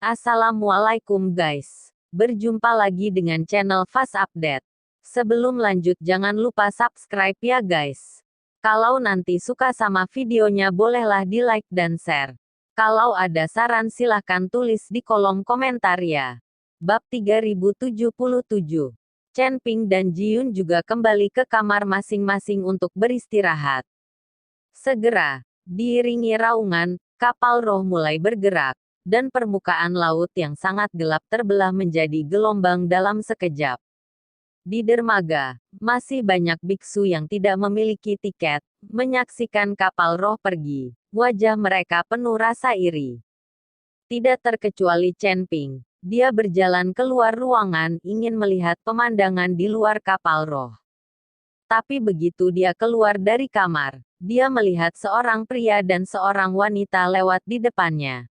Assalamualaikum guys. Berjumpa lagi dengan channel Fast Update. Sebelum lanjut jangan lupa subscribe ya guys. Kalau nanti suka sama videonya bolehlah di like dan share. Kalau ada saran silahkan tulis di kolom komentar ya. Bab 3077. Chen Ping dan Ji Yun juga kembali ke kamar masing-masing untuk beristirahat. Segera, diiringi raungan, kapal roh mulai bergerak, dan permukaan laut yang sangat gelap terbelah menjadi gelombang dalam sekejap. Di dermaga, masih banyak biksu yang tidak memiliki tiket, menyaksikan kapal roh pergi. Wajah mereka penuh rasa iri. Tidak terkecuali Chen Ping, dia berjalan keluar ruangan ingin melihat pemandangan di luar kapal roh. Tapi begitu dia keluar dari kamar, dia melihat seorang pria dan seorang wanita lewat di depannya.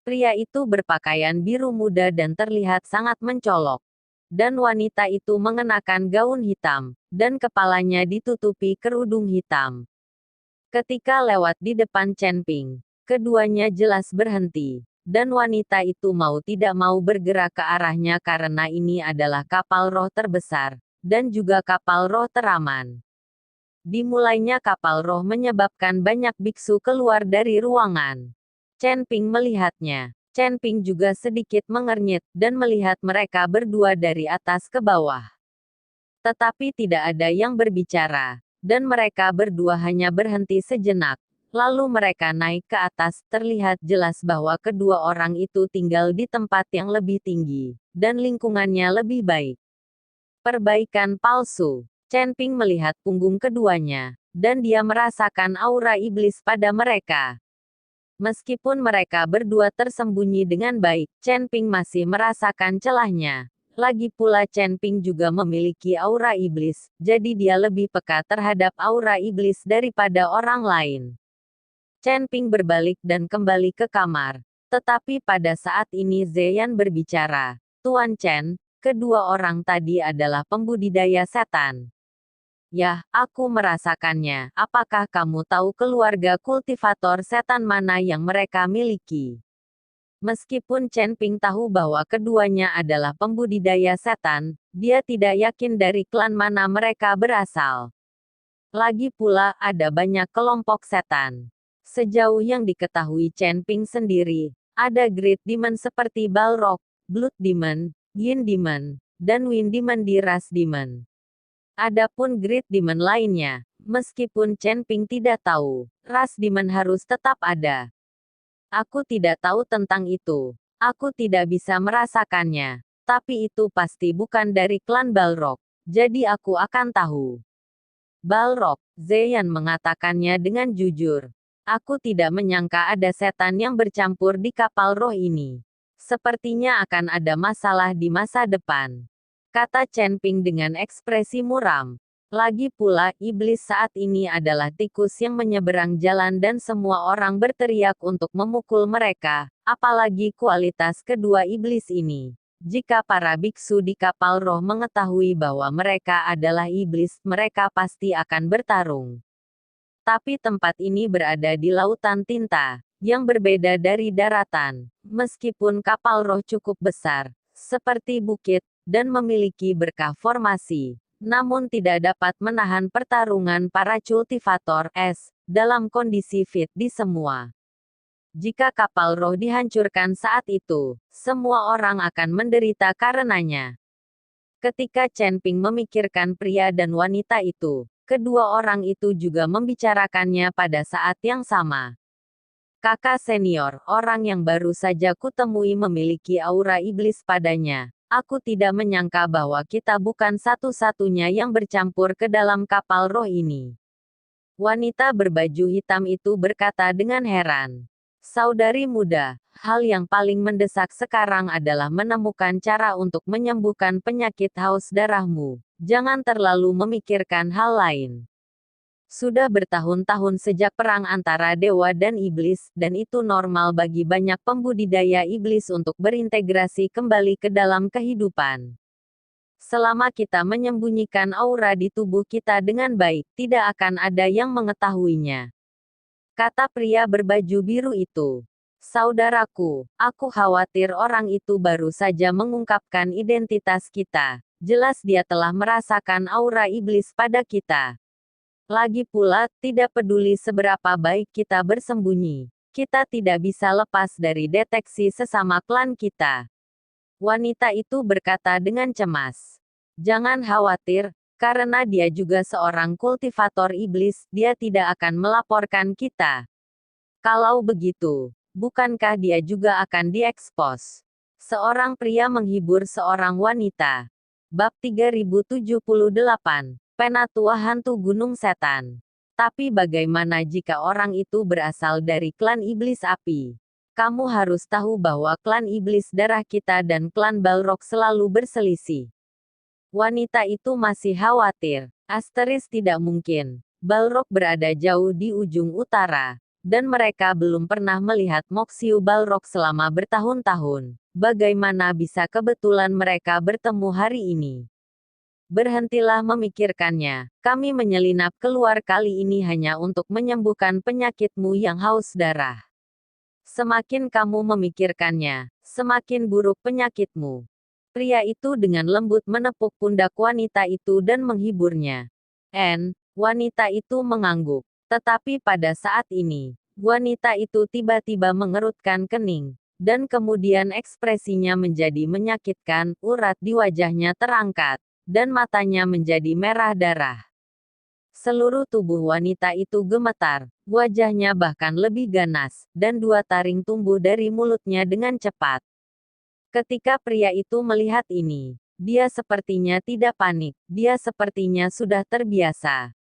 Pria itu berpakaian biru muda dan terlihat sangat mencolok. Dan wanita itu mengenakan gaun hitam, dan kepalanya ditutupi kerudung hitam. Ketika lewat di depan Chen Ping, keduanya jelas berhenti, dan wanita itu mau tidak mau bergerak ke arahnya karena ini adalah kapal roh terbesar, dan juga kapal roh teraman. Dimulainya kapal roh menyebabkan banyak biksu keluar dari ruangan. Chen Ping melihatnya. Chen Ping juga sedikit mengernyit, dan melihat mereka berdua dari atas ke bawah. Tetapi tidak ada yang berbicara, dan mereka berdua hanya berhenti sejenak. Lalu mereka naik ke atas, terlihat jelas bahwa kedua orang itu tinggal di tempat yang lebih tinggi, dan lingkungannya lebih baik. Perbaikan palsu. Chen Ping melihat punggung keduanya, dan dia merasakan aura iblis pada mereka. Meskipun mereka berdua tersembunyi dengan baik, Chen Ping masih merasakan celahnya. Lagi pula Chen Ping juga memiliki aura iblis, jadi dia lebih peka terhadap aura iblis daripada orang lain. Chen Ping berbalik dan kembali ke kamar. Tetapi pada saat ini Zeyan berbicara. Tuan Chen, kedua orang tadi adalah pembudidaya setan. Yah, aku merasakannya. Apakah kamu tahu keluarga kultivator setan mana yang mereka miliki? Meskipun Chen Ping tahu bahwa keduanya adalah pembudidaya setan, dia tidak yakin dari klan mana mereka berasal. Lagi pula, ada banyak kelompok setan. Sejauh yang diketahui Chen Ping sendiri, ada Great Demon seperti Balrog, Blood Demon, Yin Demon, dan Wind Demon di Ras Demon. Adapun Great Demon lainnya, meskipun Chen Ping tidak tahu, ras demon harus tetap ada. Aku tidak tahu tentang itu. Aku tidak bisa merasakannya. Tapi itu pasti bukan dari klan Balrog. Jadi aku akan tahu. Balrog, Zeyan mengatakannya dengan jujur. Aku tidak menyangka ada setan yang bercampur di kapal roh ini. Sepertinya akan ada masalah di masa depan, kata Chen Ping dengan ekspresi muram. Lagi pula, iblis saat ini adalah tikus yang menyeberang jalan dan semua orang berteriak untuk memukul mereka, apalagi kualitas kedua iblis ini. Jika para biksu di kapal roh mengetahui bahwa mereka adalah iblis, mereka pasti akan bertarung. Tapi tempat ini berada di lautan tinta, yang berbeda dari daratan. Meskipun kapal roh cukup besar, seperti bukit, dan memiliki berkah formasi, namun tidak dapat menahan pertarungan para kultivator es dalam kondisi fit di semua. Jika kapal roh dihancurkan saat itu, semua orang akan menderita karenanya. Ketika Chen Ping memikirkan pria dan wanita itu, kedua orang itu juga membicarakannya pada saat yang sama. Kakak senior, orang yang baru saja kutemui memiliki aura iblis padanya. Aku tidak menyangka bahwa kita bukan satu-satunya yang bercampur ke dalam kapal roh ini. Wanita berbaju hitam itu berkata dengan heran. Saudari muda, hal yang paling mendesak sekarang adalah menemukan cara untuk menyembuhkan penyakit haus darahmu. Jangan terlalu memikirkan hal lain. Sudah bertahun-tahun sejak perang antara dewa dan iblis, dan itu normal bagi banyak pembudidaya iblis untuk berintegrasi kembali ke dalam kehidupan. Selama kita menyembunyikan aura di tubuh kita dengan baik, tidak akan ada yang mengetahuinya, kata pria berbaju biru itu. Saudaraku, aku khawatir orang itu baru saja mengungkapkan identitas kita. Jelas dia telah merasakan aura iblis pada kita. Lagi pula, tidak peduli seberapa baik kita bersembunyi, kita tidak bisa lepas dari deteksi sesama klan kita. Wanita itu berkata dengan cemas. Jangan khawatir, karena dia juga seorang kultivator iblis, dia tidak akan melaporkan kita. Kalau begitu, bukankah dia juga akan diekspos? Seorang pria menghibur seorang wanita. Bab 3078. Penatua Hantu Gunung Setan. Tapi bagaimana jika orang itu berasal dari klan iblis api? Kamu harus tahu bahwa klan iblis darah kita dan klan Balrog selalu berselisih. Wanita itu masih khawatir. Asteris tidak mungkin. Balrog berada jauh di ujung utara. Dan mereka belum pernah melihat Moxiu Balrog selama bertahun-tahun. Bagaimana bisa kebetulan mereka bertemu hari ini? Berhentilah memikirkannya. Kami menyelinap keluar kali ini hanya untuk menyembuhkan penyakitmu yang haus darah. Semakin kamu memikirkannya, semakin buruk penyakitmu. Pria itu dengan lembut menepuk pundak wanita itu dan menghiburnya. Wanita itu mengangguk. Tetapi pada saat ini, wanita itu tiba-tiba mengerutkan kening. Dan kemudian ekspresinya menjadi menyakitkan, urat di wajahnya terangkat. Dan matanya menjadi merah darah. Seluruh tubuh wanita itu gemetar, wajahnya bahkan lebih ganas, dan 2 taring tumbuh dari mulutnya dengan cepat. Ketika pria itu melihat ini, dia sepertinya tidak panik, dia sepertinya sudah terbiasa.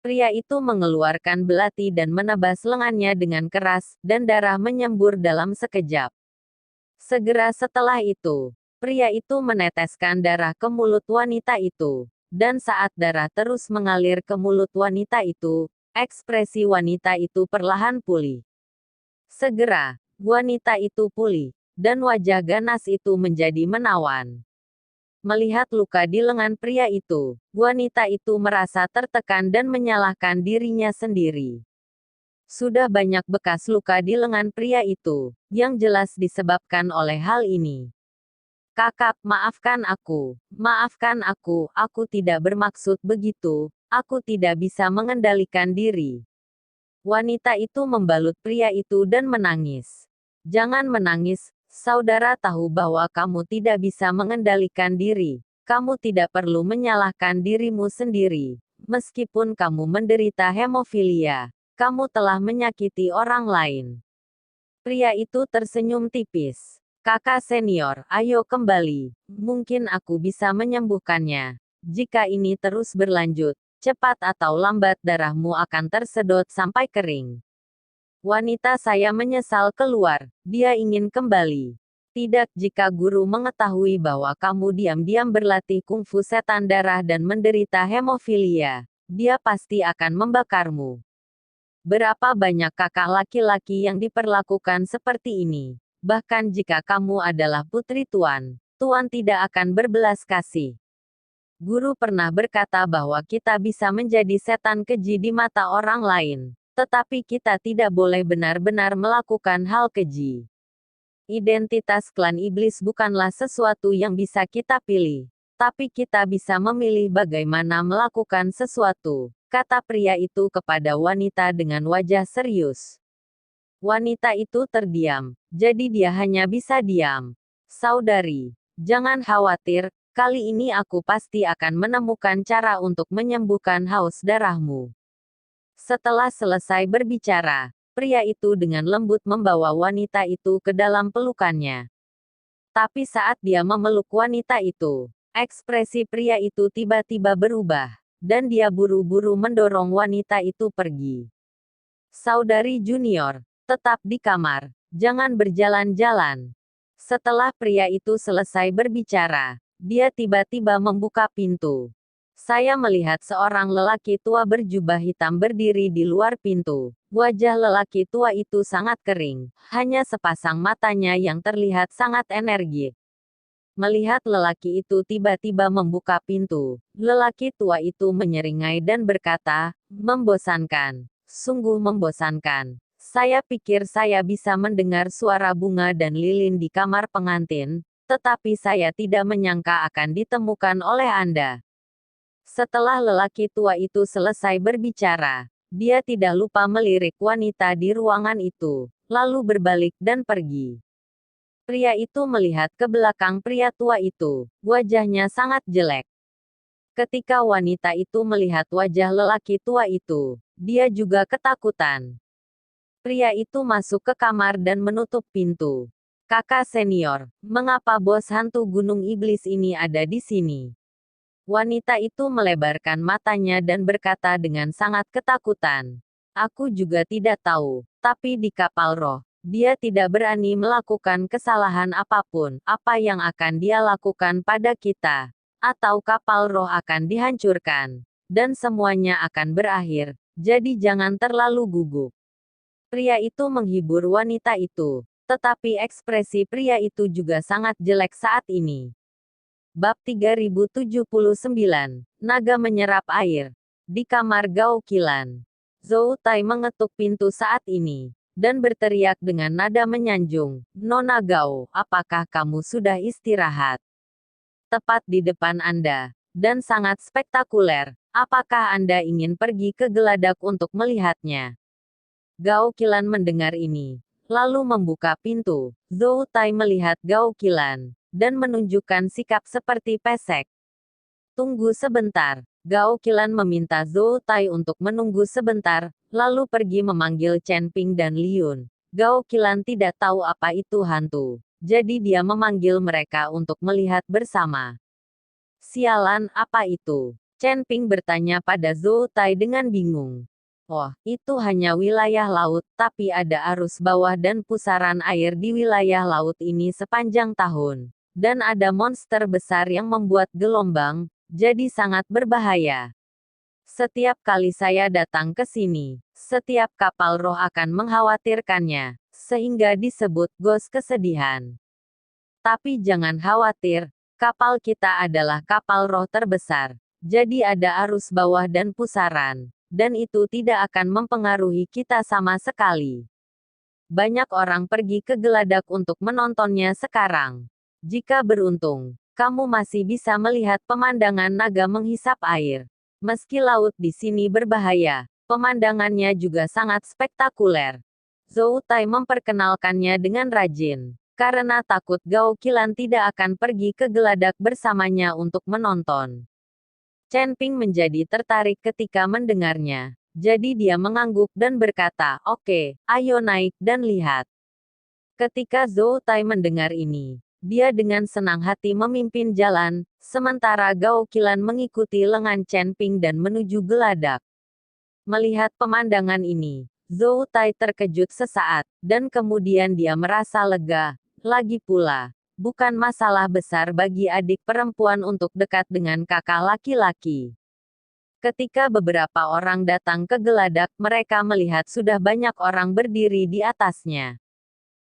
Pria itu mengeluarkan belati dan menebas lengannya dengan keras, dan darah menyembur dalam sekejap. Segera setelah itu, pria itu meneteskan darah ke mulut wanita itu. Dan saat darah terus mengalir ke mulut wanita itu, ekspresi wanita itu perlahan pulih. Segera, wanita itu pulih, dan wajah ganas itu menjadi menawan. Melihat luka di lengan pria itu, wanita itu merasa tertekan dan menyalahkan dirinya sendiri. Sudah banyak bekas luka di lengan pria itu, yang jelas disebabkan oleh hal ini. Kakak, maafkan aku, aku tidak bermaksud begitu, aku tidak bisa mengendalikan diri. Wanita itu membalut pria itu dan menangis. Jangan menangis, saudara tahu bahwa kamu tidak bisa mengendalikan diri, kamu tidak perlu menyalahkan dirimu sendiri, meskipun kamu menderita hemofilia, kamu telah menyakiti orang lain. Pria itu tersenyum tipis. Kakak senior, ayo kembali. Mungkin aku bisa menyembuhkannya. Jika ini terus berlanjut, cepat atau lambat darahmu akan tersedot sampai kering. Wanita saya menyesal keluar. Dia ingin kembali. Tidak jika guru mengetahui bahwa kamu diam-diam berlatih kungfu setan darah dan menderita hemofilia. Dia pasti akan membakarmu. Berapa banyak kakak laki-laki yang diperlakukan seperti ini? Bahkan jika kamu adalah putri Tuan, Tuan tidak akan berbelas kasih. Guru pernah berkata bahwa kita bisa menjadi setan keji di mata orang lain, tetapi kita tidak boleh benar-benar melakukan hal keji. Identitas klan iblis bukanlah sesuatu yang bisa kita pilih, tapi kita bisa memilih bagaimana melakukan sesuatu, kata pria itu kepada wanita dengan wajah serius. Wanita itu terdiam, jadi dia hanya bisa diam. Saudari, jangan khawatir, kali ini aku pasti akan menemukan cara untuk menyembuhkan haus darahmu. Setelah selesai berbicara, pria itu dengan lembut membawa wanita itu ke dalam pelukannya. Tapi saat dia memeluk wanita itu, ekspresi pria itu tiba-tiba berubah, dan dia buru-buru mendorong wanita itu pergi. Saudari junior, tetap di kamar, jangan berjalan-jalan. Setelah pria itu selesai berbicara, dia tiba-tiba membuka pintu. Saya melihat seorang lelaki tua berjubah hitam berdiri di luar pintu. Wajah lelaki tua itu sangat kering, hanya sepasang matanya yang terlihat sangat energik. Melihat lelaki itu tiba-tiba membuka pintu, lelaki tua itu menyeringai dan berkata, "Membosankan, sungguh membosankan. Saya pikir saya bisa mendengar suara bunga dan lilin di kamar pengantin, tetapi saya tidak menyangka akan ditemukan oleh Anda. Setelah lelaki tua itu selesai berbicara, dia tidak lupa melirik wanita di ruangan itu, lalu berbalik dan pergi. Pria itu melihat ke belakang pria tua itu, wajahnya sangat jelek. Ketika wanita itu melihat wajah lelaki tua itu, dia juga ketakutan. Pria itu masuk ke kamar dan menutup pintu. Kakak senior, mengapa bos hantu gunung iblis ini ada di sini? Wanita itu melebarkan matanya dan berkata dengan sangat ketakutan. Aku juga tidak tahu, tapi di kapal roh, dia tidak berani melakukan kesalahan apapun. Apa yang akan dia lakukan pada kita? Atau kapal roh akan dihancurkan, dan semuanya akan berakhir, jadi jangan terlalu gugup. Pria itu menghibur wanita itu, tetapi ekspresi pria itu juga sangat jelek saat ini. Bab 3079, Naga menyerap air. Di kamar Gao Qilan, Zhou Tai mengetuk pintu saat ini, dan berteriak dengan nada menyanjung, Nona Gao, apakah kamu sudah istirahat? Tepat di depan Anda, dan sangat spektakuler, apakah Anda ingin pergi ke geladak untuk melihatnya? Gao Qilan mendengar ini, lalu membuka pintu. Zhou Tai melihat Gao Qilan, dan menunjukkan sikap seperti pesek. Tunggu sebentar. Gao Qilan meminta Zhou Tai untuk menunggu sebentar, lalu pergi memanggil Chen Ping dan Liun. Gao Qilan tidak tahu apa itu hantu, jadi dia memanggil mereka untuk melihat bersama. Sialan, apa itu? Chen Ping bertanya pada Zhou Tai dengan bingung. Oh, itu hanya wilayah laut, tapi ada arus bawah dan pusaran air di wilayah laut ini sepanjang tahun. Dan ada monster besar yang membuat gelombang, jadi sangat berbahaya. Setiap kali saya datang ke sini, setiap kapal roh akan mengkhawatirkannya, sehingga disebut ghost kesedihan. Tapi jangan khawatir, kapal kita adalah kapal roh terbesar, jadi ada arus bawah dan pusaran. Dan itu tidak akan mempengaruhi kita sama sekali. Banyak orang pergi ke geladak untuk menontonnya sekarang. Jika beruntung, kamu masih bisa melihat pemandangan naga menghisap air. Meski laut di sini berbahaya, pemandangannya juga sangat spektakuler. Zhou Tai memperkenalkannya dengan rajin, karena takut Gao Qilan tidak akan pergi ke geladak bersamanya untuk menonton. Chen Ping menjadi tertarik ketika mendengarnya. Jadi dia mengangguk dan berkata, oke, ayo naik dan lihat. Ketika Zhou Tai mendengar ini, dia dengan senang hati memimpin jalan, sementara Gao Qilan mengikuti lengan Chen Ping dan menuju geladak. Melihat pemandangan ini, Zhou Tai terkejut sesaat, dan kemudian dia merasa lega. Lagi pula, bukan masalah besar bagi adik perempuan untuk dekat dengan kakak laki-laki. Ketika beberapa orang datang ke geladak, mereka melihat sudah banyak orang berdiri di atasnya.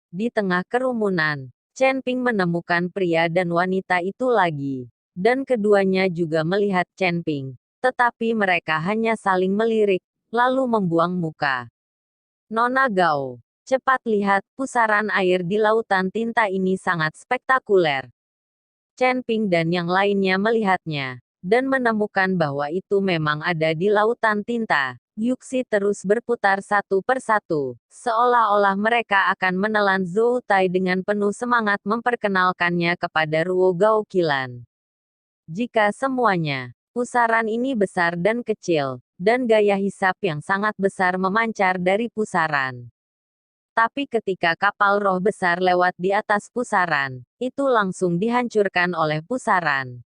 Di tengah kerumunan, Chen Ping menemukan pria dan wanita itu lagi. Dan keduanya juga melihat Chen Ping. Tetapi mereka hanya saling melirik, lalu membuang muka. Nona Gao, cepat lihat, pusaran air di lautan tinta ini sangat spektakuler. Chen Ping dan yang lainnya melihatnya, dan menemukan bahwa itu memang ada di lautan tinta. Yuxi terus berputar satu persatu, seolah-olah mereka akan menelan Zhou Tai dengan penuh semangat memperkenalkannya kepada Ruo Gao Qilan. Jika semuanya, pusaran ini besar dan kecil, dan gaya hisap yang sangat besar memancar dari pusaran. Tapi ketika kapal roh besar lewat di atas pusaran, itu langsung dihancurkan oleh pusaran.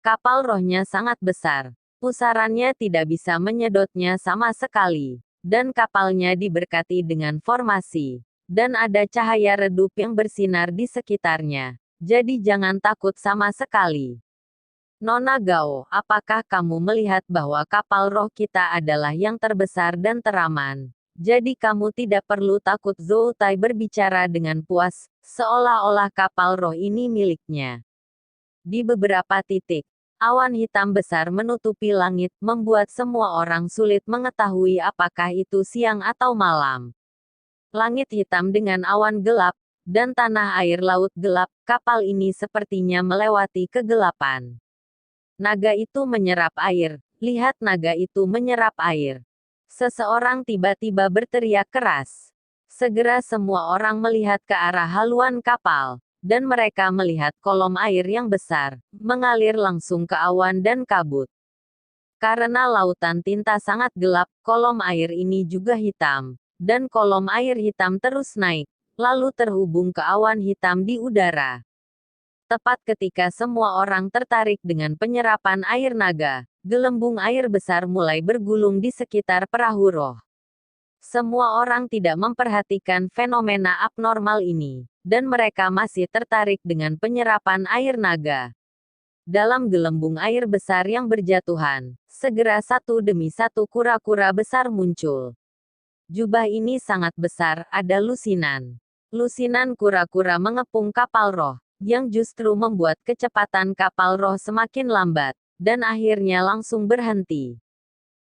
Kapal rohnya sangat besar. Pusarannya tidak bisa menyedotnya sama sekali. Dan kapalnya diberkati dengan formasi. Dan ada cahaya redup yang bersinar di sekitarnya. Jadi jangan takut sama sekali. Nona Gao, apakah kamu melihat bahwa kapal roh kita adalah yang terbesar dan teraman? Jadi kamu tidak perlu takut. Zhou Tai berbicara dengan puas, seolah-olah kapal roh ini miliknya. Di beberapa titik, awan hitam besar menutupi langit, membuat semua orang sulit mengetahui apakah itu siang atau malam. Langit hitam dengan awan gelap, dan tanah air laut gelap, kapal ini sepertinya melewati kegelapan. Naga itu menyerap air, lihat naga itu menyerap air. Seseorang tiba-tiba berteriak keras. Segera semua orang melihat ke arah haluan kapal, dan mereka melihat kolom air yang besar, mengalir langsung ke awan dan kabut. Karena lautan tinta sangat gelap, kolom air ini juga hitam, dan kolom air hitam terus naik, lalu terhubung ke awan hitam di udara. Tepat ketika semua orang tertarik dengan penyerapan air naga, gelembung air besar mulai bergulung di sekitar perahu roh. Semua orang tidak memperhatikan fenomena abnormal ini, dan mereka masih tertarik dengan penyerapan air naga. Dalam gelembung air besar yang berjatuhan, segera satu demi satu kura-kura besar muncul. Jubah ini sangat besar, ada lusinan. Lusinan kura-kura mengepung kapal roh, yang justru membuat kecepatan kapal roh semakin lambat, dan akhirnya langsung berhenti.